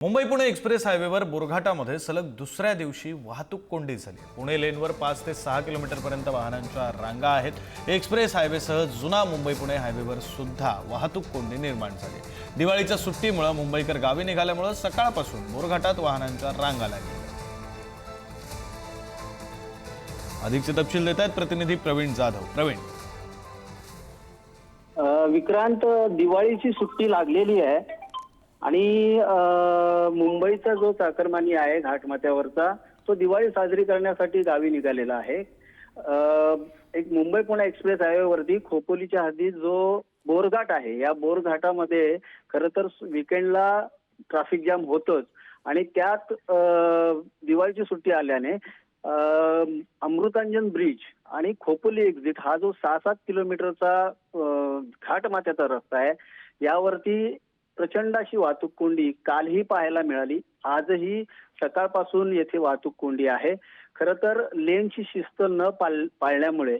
Mumbai Pune express हायवेवर बोरघाटामध्ये सलग दुसऱ्या दिवशी वाहतूक कोंडी झाली। पुणे लेनवर 5 ते 6 किलोमीटरपर्यंत वाहनांच्या रांगा आहेत। एक्सप्रेस हायवेसह जुना मुंबई पुणे हायवेवर सुद्धा वाहतूक कोंडी निर्माण झाली। दिवाळीच्या सुट्टीमुळे मुंबईकर गावी निघाल्यामुळे सकाळपासून बोरघाटात वाहनांच्या रांगा लागल्या। अधिकचे तपशील देत आहेत प्रतिनिधी प्रवीण जाधव। प्रवीण, विक्रांत, दिवाळीची सुट्टी लागलेली आहे आणि मुंबईचा जो चाकरमानी आहे घाटमाथ्यावरचा तो दिवाळी साजरी करण्यासाठी गावी निघालेला आहे। एक मुंबई पुणे एक्सप्रेस हायवेवरती खोपोलीच्या हद्दीत जो बोरघाट आहे, या बोरघाटामध्ये खरं तर विकेंडला ट्रॅफिक जाम होतच आणि त्यात दिवाळीची सुट्टी आल्याने अमृतांजन ब्रिज आणि खोपोली एक्झिट हा जो 6-7 किलोमीटरचा घाटमाथ्याचा रस्ता आहे, यावरती प्रचंड अशी वाहतूक कोंडी कालही पाहायला मिळाली। आजही सकाळपासून येथे वाहतूक कोंडी आहे। खरं तर लेनची शिस्त न पाळल्यामुळे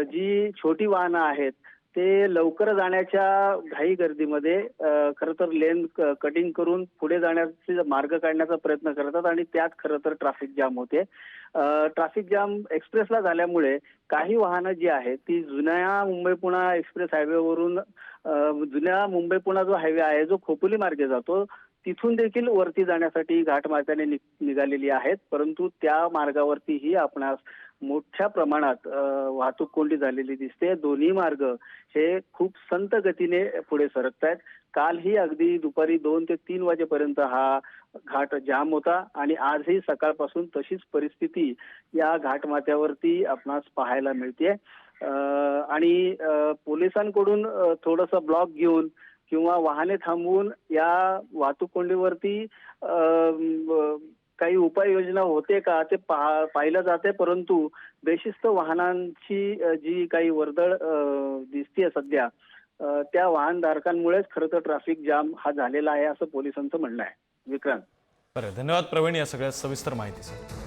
जी छोटी वाहनं आहेत ते लवकर जाण्याच्या घाई गर्दीमध्ये खरं तर लेन कटिंग करून पुढे जाण्याचा मार्ग काढण्याचा प्रयत्न करतात आणि त्यात खरं तर ट्रॅफिक जाम होते। ट्रॅफिक जाम एक्सप्रेसला झाल्यामुळे काही वाहनं जी आहेत ती जुन्या मुंबई पुणे एक्सप्रेस हायवेवरून जुन्या मुंबई पुणे जो हायवे आहे जो खोपोली मार्गे जातो तिथून देखील वरती जाण्यासाठी घाटमाथ्याने निघालेली आहेत, परंतु त्या मार्गावरतीही आपणास मोठ्या प्रमाणात वाहतूक कोंडी झालेली दिसते। दोन्ही मार्ग हे खूप संत गतीने पुढे सरकत आहेत। कालही अगदी दुपारी 2 ते 3 वाजेपर्यंत हा घाट जाम होता आणि आजही सकाळपासून तशीच परिस्थिती या घाटमाथ्यावरती आपणास पाहायला मिळते। आणि पोलिसांकडून थोडंसं ब्लॉक घेऊन किंवा वाहने थांबवून या वाहतूक कोंडीवरती काही उपाययोजना होते का ते पाहिलं जाते, परंतु बेशिस्त वाहनांची जी काही वर्दळ दिसतेय सध्या त्या वाहनधारकांमुळेच खरं तर ट्रॅफिक जाम हा झालेला आहे असं पोलिसांचं म्हणणं आहे। विक्रांत, बरं, धन्यवाद प्रवीण या सगळ्या सविस्तर माहितीसाठी।